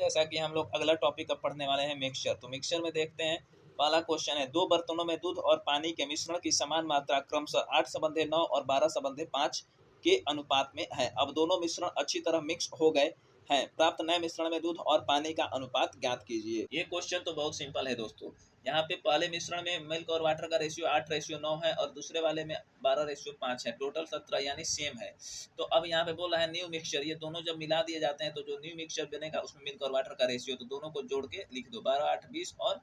जैसा कि हम लोग अगला टॉपिक अब पढ़ने वाले हैं मिक्सचर। तो मिक्सचर में देखते हैं, पहला क्वेश्चन है, दो बर्तनों में दूध और पानी के मिश्रण की समान मात्रा क्रमशः 8:9 और 12:5 के अनुपात में है। अब दोनों मिश्रण अच्छी तरह मिक्स हो गए हैं। प्राप्त नए मिश्रण में दूध और पानी का अनुपात ज्ञात कीजिए। ये क्वेश्चन तो बहुत सिंपल है दोस्तों। यहाँ पे पहले मिश्रण में मिल्क और वाटर का रेशियो 8:9 है और दूसरे वाले में 12:5 है। टोटल 17 यानी सेम है। तो अब यहाँ पे बोल रहा है न्यू मिक्सचर, ये दोनों जब मिला दिए जाते हैं तो जो न्यू मिक्सचर बनेगा उसमें मिल्क और वाटर का रेशियो, तो दोनों को जोड़ के लिख दो। 12, 8, 20 और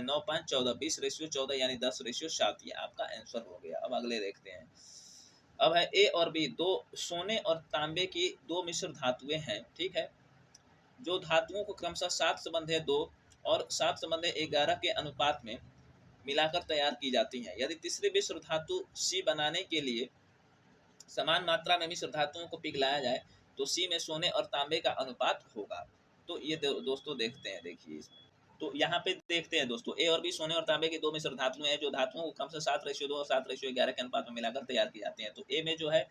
9, 5, 14, 20:14 यानी 10:7। ये आपका आंसर हो गया। अब अगले देखते हैं। अब है ए और बी, दो सोने और तांबे की दो मिश्र धातुएं हैं, ठीक है, जो धातुओं को क्रमशः 7:2 और 7:11 के अनुपात में मिलाकर तैयार की जाती हैं। यदि तीसरी मिश्र धातु सी बनाने के लिए समान मात्रा में मिश्र धातुओं को पिघलाया जाए तो सी में सोने और तांबे का अनुपात होगा। तो ये दोस्तों देखते हैं, देखिए इसमें तो यहाँ पे देखते हैं दोस्तों, ए और बी सोने और तांबे की दो मिश्र धातुएं हैं जो धातुओं को क्रमशः 7:2 और 7:11 के अनुपात में मिलाकर तैयार की जाती हैं। तो ए में जो है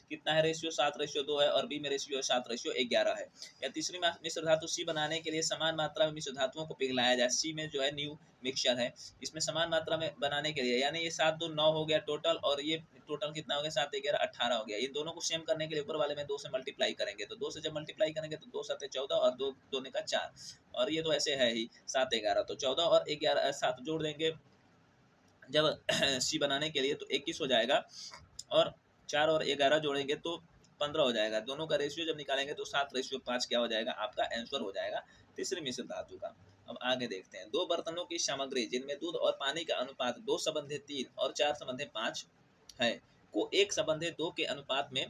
कितना है रेशियो, 7:2 है और बी में रेशियो 7:11 है। या तीसरी मिश्र धातु सी बनाने के लिए समान मात्रा में मिश्र धातुओं को पिघलाया जाए, सी में जो है न्यू मिक्सचर है, इसमें समान मात्रा में बनाने के लिए, यानी ये 7, 2, 9 हो गया टोटल, और ये टोटल कितना हो गया, 7, 11, 18 हो गया। ये दोनों को सेम करने के लिए ऊपर वाले में 2 से मल्टीप्लाई करेंगे, तो 2 से जब मल्टीप्लाई करेंगे तो 2 7 14 और 2 2 का 4, और ये तो ऐसे है ही 7, 11, तो 14 और 11 7 जोड़ देंगे जब सी बनाने के लिए तो 21 हो जाएगा, और 4 और 11 जोड़ेंगे तो 15 हो जाएगा। दोनों का रेशियो जब निकालेंगे तो 7:5 क्या हो जाएगा, आपका आंसर हो जाएगा तीसरी मिश्र धातु का। अब आगे देखते हैं। दो बर्तनों की सामग्री जिनमें दूध और पानी का अनुपात 2:3 और 4:5 है को 1:2 के अनुपात में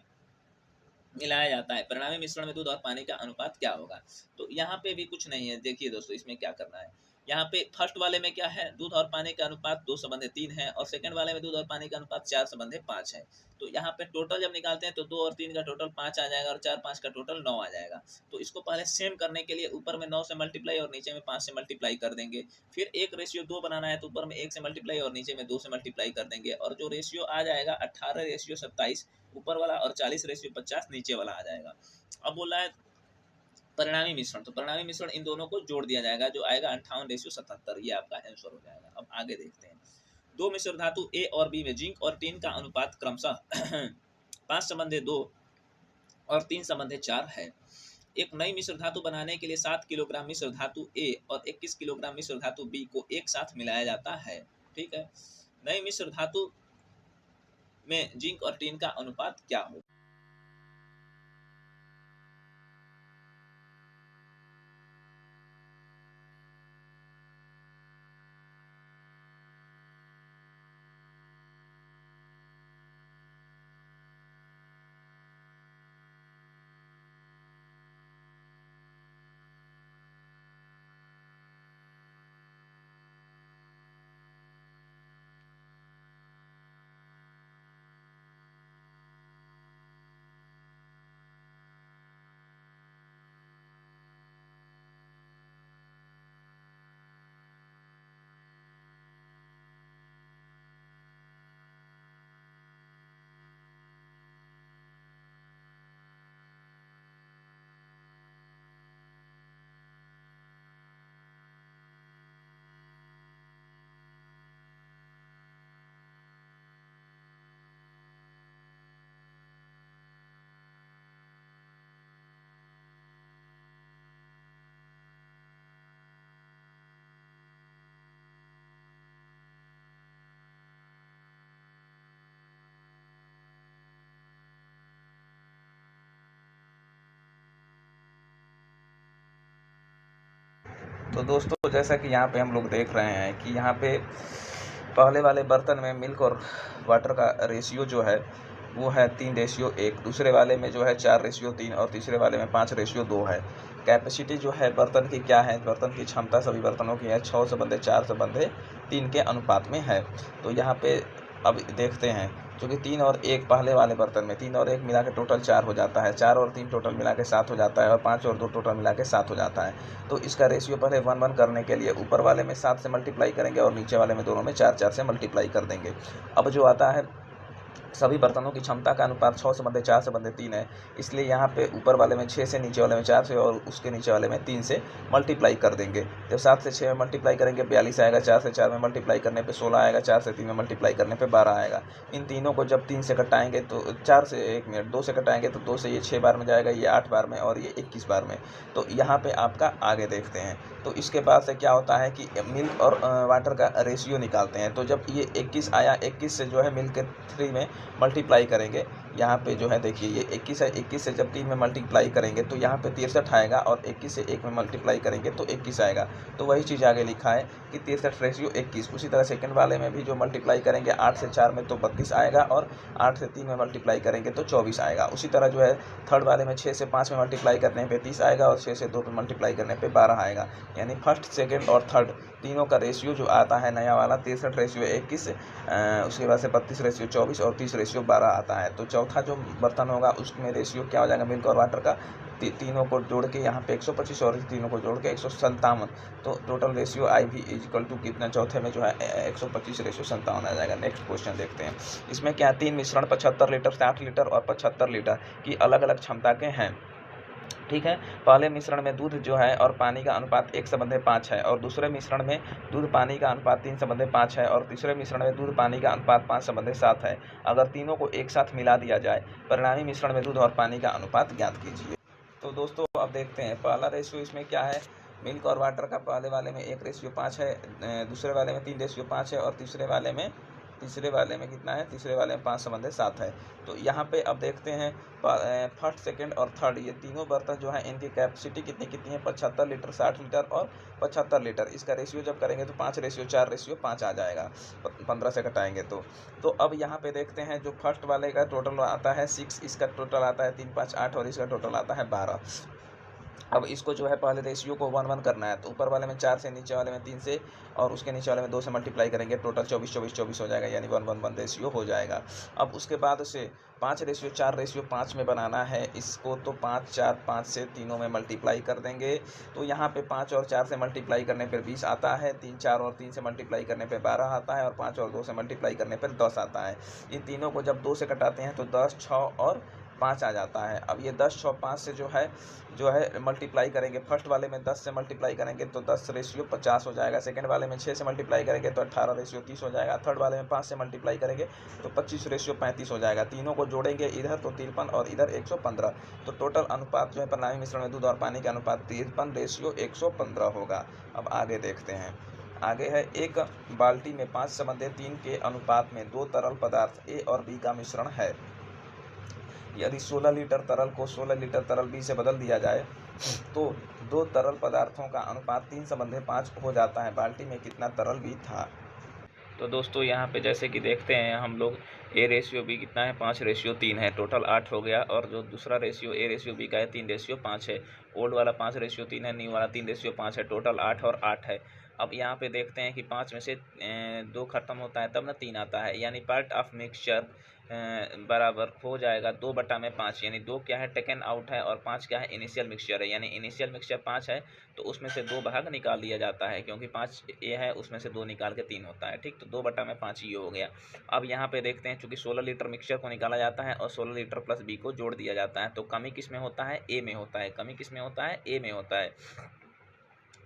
मिलाया जाता है। परिणामी मिश्रण में दूध और पानी का अनुपात क्या होगा। तो यहाँ पे भी कुछ नहीं है। देखिए दोस्तों, इसमें क्या करना है, यहाँ पे फर्स्ट वाले में क्या है, दूध और पानी का अनुपात 2:3 है, और सेकंड वाले में दूध और पानी का अनुपात 4:5 है। तो यहाँ पे टोटल जब निकालते हैं तो 2 और 3 का टोटल 5 आ जाएगा, और 4, 5 का टोटल 9 आ जाएगा। तो इसको पहले सेम करने के लिए ऊपर में 9 से मल्टीप्लाई और नीचे में 5 से मल्टीप्लाई कर देंगे। फिर 1:2 बनाना है तो ऊपर में 1 से मल्टीप्लाई और नीचे में 2 से मल्टीप्लाई कर देंगे, और जो रेशियो आ जाएगा 18:27 ऊपर वाला और 40:50 नीचे वाला आ जाएगा। अब बोला है परिणामी मिश्रण, तो परिणामी मिश्रण इन दोनों को जोड़ दिया जाएगा, जो आएगा 58:77। ये आपका आंसर हो जाएगा। अब आगे देखते हैं। दो मिश्र धातु ए और बी में जिंक और टिन का अनुपात क्रमशः 5:2 और 3:4 है। एक नई मिश्र धातु बनाने के लिए 7 किलोग्राम मिश्र धातु ए और 21 किलोग्राम मिश्र धातु बी को एक साथ मिलाया जाता है, ठीक है। नई मिश्र धातु में जिंक और टिन का अनुपात क्या होगा। तो दोस्तों, जैसा कि यहाँ पे हम लोग देख रहे हैं कि यहाँ पे पहले वाले बर्तन में मिल्क और वाटर का रेशियो जो है वो है 3:1, दूसरे वाले में जो है 4:3 और तीसरे वाले में 5:2 है। कैपेसिटी जो है बर्तन की क्या है, बर्तन की क्षमता सभी बर्तनों की है 6:4:3 के अनुपात में है। तो यहाँ पे अब देखते हैं, क्योंकि 3 और 1 पहले वाले बर्तन में 3 और 1 मिला के टोटल 4 हो जाता है, 4 और 3 टोटल मिला के 7 हो जाता है, और 5 और 2 टोटल मिला के 7 हो जाता है। तो इसका रेशियो पहले 1:1 करने के लिए ऊपर वाले में 7 से मल्टीप्लाई करेंगे और नीचे वाले में दोनों में 4 4 से मल्टीप्लाई कर देंगे। अब जो आता है सभी बर्तनों की क्षमता का अनुपात 6:4:3 है, इसलिए यहाँ पे ऊपर वाले में 6 से, नीचे वाले में 4 से और उसके नीचे वाले में 3 से मल्टीप्लाई कर देंगे। जब 7 से 6 में मल्टीप्लाई करेंगे 42 आएगा, 4 से 4 में मल्टीप्लाई करने पे 16 आएगा, 4 से 3 में मल्टीप्लाई करने पे 12 आएगा। इन तीनों को जब 3 से कटाएंगे तो 4 से 1 मिनट 2 से कटाएंगे तो 2 से ये 6 बार में जाएगा, ये 8 बार में और ये 21 बार में। तो यहाँ पे आपका आगे देखते हैं। तो इसके बाद से क्या होता है कि मिल्क और वाटर का रेशियो निकालते हैं। तो जब ये 21 आया, 21 से जो है मिल्क के 3 में मल्टीप्लाई करेंगे, यहाँ पे जो है देखिए ये 21 है, 21 से जब 3 में मल्टीप्लाई करेंगे तो यहाँ पे 63 आएगा और 21 से 1 में मल्टीप्लाई करेंगे तो 21 आएगा। तो वही चीज़ आगे लिखा है कि 63:21। उसी तरह सेकंड वाले में भी जो मल्टीप्लाई करेंगे 8 से 4 में तो 32 आएगा और 8 से 3 में मल्टीप्लाई करेंगे तो 24 आएगा। उसी तरह जो है थर्ड वाले में 6 से 5 में मल्टीप्लाई करने पे 30 आएगा और 6 से 2 में मल्टीप्लाई करने पे 12 आएगा। यानी फर्स्ट, सेकेंड और थर्ड तीनों का रेशियो जो आता है नया वाला 63:21, उसके बाद से 32:24 और 30:12 आता है। तो चौथा जो बर्तन होगा उसमें रेशियो क्या हो जाएगा मिल्क और वाटर का, तीनों को जोड़ के यहाँ पे 125 और तीनों को जोड़ के 157। तो टोटल रेशियो आई भी इक्वल टू कितना, चौथे में जो है 125:57 आ जाएगा। नेक्स्ट क्वेश्चन देखते हैं। इसमें क्या 3 मिश्रण 75 लीटर, 60 लीटर और 75 लीटर की अलग अलग क्षमता के हैं। ठीक है, पहले मिश्रण में दूध जो है और पानी का अनुपात 1:5 है और दूसरे मिश्रण में दूध पानी का अनुपात 3:5 है और तीसरे मिश्रण में दूध पानी का अनुपात 5:7 है। अगर तीनों को एक साथ मिला दिया जाए, परिणामी मिश्रण में दूध और पानी का अनुपात ज्ञात कीजिए। तो दोस्तों अब देखते हैं पहला रेशियो इसमें क्या है। मिल्क और वाटर का पहले वाले में 1:5 है, दूसरे वाले में 3:5 है और तीसरे वाले में कितना है, तीसरे वाले में 5:7 है। तो यहाँ पे अब देखते हैं फर्स्ट, सेकंड और थर्ड ये तीनों बर्तन जो है इनकी कैपेसिटी कितनी कितनी है, 75 लीटर, 60 लीटर और 75 लीटर। इसका रेशियो जब करेंगे तो 5:4:5 आ जाएगा 15 से घटाएंगे तो अब यहाँ पे देखते हैं जो फर्स्ट वाले का टोटल आता है 6, इसका टोटल आता है 3, 5, 8 और इसका टोटल आता है 12। अब इसको जो है पहले रेशियो को 1:1 करना है। तो ऊपर वाले में 4 से, नीचे वाले में 3 से और उसके नीचे वाले में 2 से मल्टीप्लाई करेंगे, टोटल 24 हो जाएगा, यानी 1:1 रेशियो हो जाएगा। अब उसके बाद से 5:4:5 में बनाना है इसको, तो 5, 4, 5 से तीनों में मल्टीप्लाई कर देंगे। तो यहाँ पे 5 और 4 से मल्टीप्लाई करने पर 20 आता है, 3, 4 और 3 से मल्टीप्लाई करने पर 12 आता है और 5 और 2 से मल्टीप्लाई करने पर 10 आता है। इन तीनों को जब 2 से कटाते हैं तो 10, 6 और 5 आ जाता है। अब ये 10, 6, 5 से जो है मल्टीप्लाई करेंगे, फर्स्ट वाले में 10 से मल्टीप्लाई करेंगे तो 10:50 हो जाएगा, सेकंड वाले में 6 से मल्टीप्लाई करेंगे तो 18:30 हो जाएगा, थर्ड वाले में 5 से मल्टीप्लाई करेंगे तो 25:35 हो जाएगा। तीनों को जोड़ेंगे इधर तो 53 और इधर 115। तो टोटल अनुपात जो है परिणामी मिश्रण में दूध और पानी का अनुपात 53:115 होगा। अब आगे देखते हैं। आगे है एक बाल्टी में 5:3 के अनुपात में 2 तरल पदार्थ ए और बी का मिश्रण है। यदि 16 लीटर तरल को 16 लीटर तरल बी से बदल दिया जाए तो 2 तरल पदार्थों का अनुपात 3:5 हो जाता है। बाल्टी में कितना तरल बी था। तो दोस्तों यहाँ पे जैसे कि देखते हैं हम लोग A:B कितना है, 5:3 है, टोटल 8 हो गया। और जो दूसरा रेशियो A:B का है 3:5 है। ओल्ड वाला 5:3 है, न्यू वाला 3:5 है, टोटल 8 और 8 है। अब यहाँ पे देखते हैं कि 5 में से 2 खत्म होता है तब ना 3 आता है, यानी पार्ट ऑफ मिक्सचर बराबर हो जाएगा 2/5, यानी 2 क्या है टेकन आउट है और 5 क्या है इनिशियल मिक्सचर है। यानी इनिशियल मिक्सचर 5 है तो उसमें से 2 भाग निकाल दिया जाता है, क्योंकि 5 ए है उसमें से 2 निकाल के 3 होता है। ठीक, तो 2/5 ये हो गया। अब यहाँ पे देखते हैं चूँकि 16 लीटर मिक्सचर को निकाला जाता है और 16 लीटर प्लस बी को जोड़ दिया जाता है, तो कमी किस में होता है, ए में होता है। कमी किस में होता है, ए में होता है।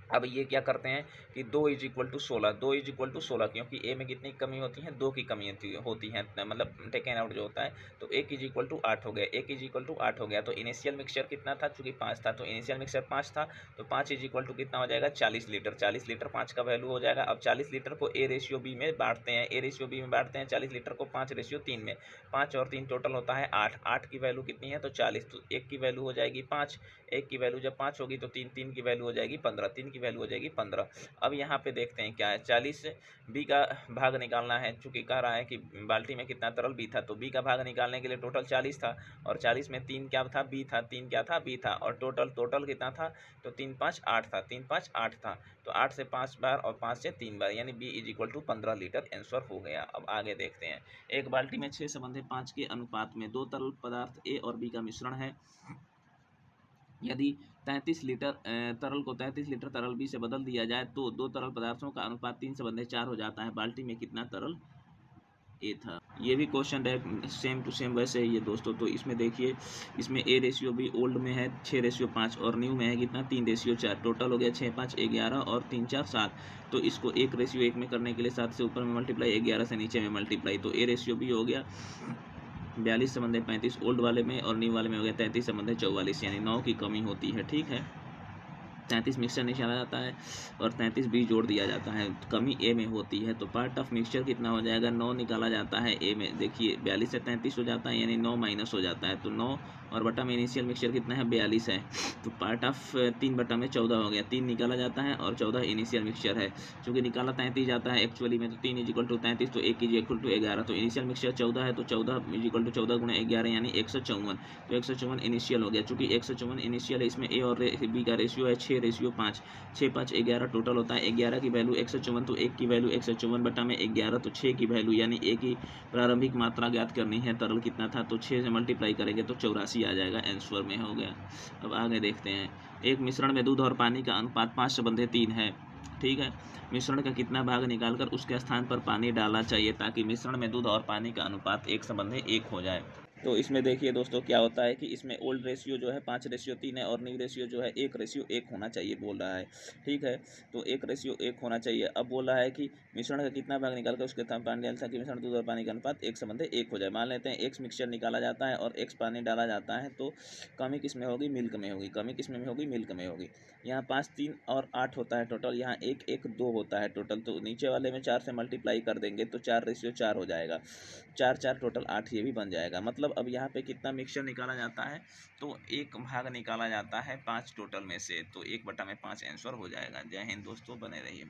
अब ये क्या करते हैं कि 2 = 16, 2 = 16, क्योंकि ए में कितनी कमी होती है, 2 की कमी होती है, मतलब टेकन आउट जो होता है। तो ए = 8 हो गया, ए = 8 हो गया। तो इनिशियल मिक्सचर कितना था, चूँकि 5 था तो इनिशियल मिक्सचर 5 था, तो 5 = कितना हो जाएगा, 40 लीटर। 40 लीटर 5 का वैल्यू हो जाएगा। अब 40 लीटर को A:B में बांटते हैं, A:B में बांटते हैं 40 लीटर को 5:3 में। 5 और 3 टोटल होता है 8। 8 की वैल्यू कितनी है, तो 40। तो 1 की वैल्यू हो जाएगी 5, 1 की वैल्यू जब 5 होगी तो 3 की वैल्यू हो जाएगी 15, 3 की वैल्यू हो जाएगी 15। अब यहाँ पे देखते हैं क्या है, 40 बी का भाग निकालना है। चूंकि कह रहा है कि बाल्टी में कितना तरल बी था, तो बी का भाग निकालने के लिए टोटल 40 था और 40 में 3 क्या था, बी था, 3 क्या था, बी था, और टोटल कितना था, तो 3, 5, 8 था, 3, 5, 8 था। तो 8 से 5 बार और 5 से 3 बार, यानी बी = 15 लीटर आंसर हो गया। अब आगे देखते हैं। एक बाल्टी में 6:5 के अनुपात में 2 तरल पदार्थ ए और बी का मिश्रण है। यदि 33 लीटर तरल को 33 लीटर तरल बी से बदल दिया जाए तो 2 तरल पदार्थों का अनुपात 3:4 हो जाता है। बाल्टी में कितना तरल ए था। ये भी question direct same to same वैसे ही है दोस्तों। तो इसमें देखिए, इसमें ए रेशियो भी ओल्ड में है 6:5 और न्यू में है कितना 3:4। टोटल हो गया 6 5 11 और 3 4 7। तो इसको 1:1 में करने के लिए 7 से ऊपर में मल्टीप्लाई, 11 से नीचे में मल्टीप्लाई। तो ए रेशियो भी हो गया 42:35 ओल्ड वाले में, और न्यू वाले में हो गया 33:44, यानी 9 की कमी होती है। ठीक है, 33 मिक्सचर निकाला जाता है और 33 बी जोड़ दिया जाता है, कमी ए में होती है। तो पार्ट ऑफ मिक्सचर कितना हो जाएगा, 9 निकाला जाता है ए में। देखिए 42 से 33 हो जाता है, यानी 9 माइनस हो जाता है। तो 9 और बटा में इनिशियल मिक्सचर कितना है 42 है। तो पार्ट ऑफ 3 बटा में 14 हो गया, 3 निकाला जाता है और 14 इनिशियल मिक्सचर है। चूँकि निकाला 33 जाता है एक्चुअली में, तो 3 = 33, तो 1 = 11। तो इनिशियल मिक्सचर 14 है, तो 14 = 14 × 11 यानी 154। तो 154 इनिशियल हो गया। चूँकि 154 इनिशियल है, इसमें ए और बी का रेशियो है 6:5। 6 5 11 टोटल होता है। 11 की वैल्यू 154, तो 1 की वैल्यू 154 बटा में 11, तो 6 की वैल्यू यानी ए की प्रारंभिक मात्रा ज्ञात करनी है, तरल कितना था, तो 6 से मल्टीप्लाई करेंगे तो 84 आ जाएगा, आंसर में हो गया। अब आगे देखते हैं, एक मिश्रण में दूध और पानी का अनुपात 5:3 है। ठीक है, मिश्रण का कितना भाग निकालकर उसके स्थान पर पानी डालना चाहिए ताकि मिश्रण में दूध और पानी का अनुपात 1:1 हो जाए। तो इसमें देखिए दोस्तों क्या होता है कि इसमें ओल्ड रेशियो जो है 5:3 है और न्यू रेशियो जो है 1:1 होना चाहिए बोल रहा है। ठीक है, तो 1:1 होना चाहिए। अब बोल रहा है कि मिश्रण का कितना भाग निकालकर उसके स्थान पानी डालता है कि मिश्रण दूध और पानी का अनुपात 1:1 हो जाए। मान लेते हैं एक्स मिक्सचर निकाला जाता है और एक्स पानी डाला जाता है, तो कमी किस में होगी, मिल्क में होगी। कमी किस में होगी, मिल्क में होगी। यहाँ 5 3 और 8 होता है टोटल, यहाँ 1 1 2 होता है टोटल। तो नीचे वाले में 4 से मल्टीप्लाई कर देंगे तो 4:4 हो जाएगा। 4 4 टोटल 8, ये भी बन जाएगा। मतलब अब यहाँ पे कितना मिक्सचर निकाला जाता है, तो 1 भाग निकाला जाता है 5 टोटल में से, तो 1/5 आंसर हो जाएगा। जय हिंद दोस्तों, बने रहिए।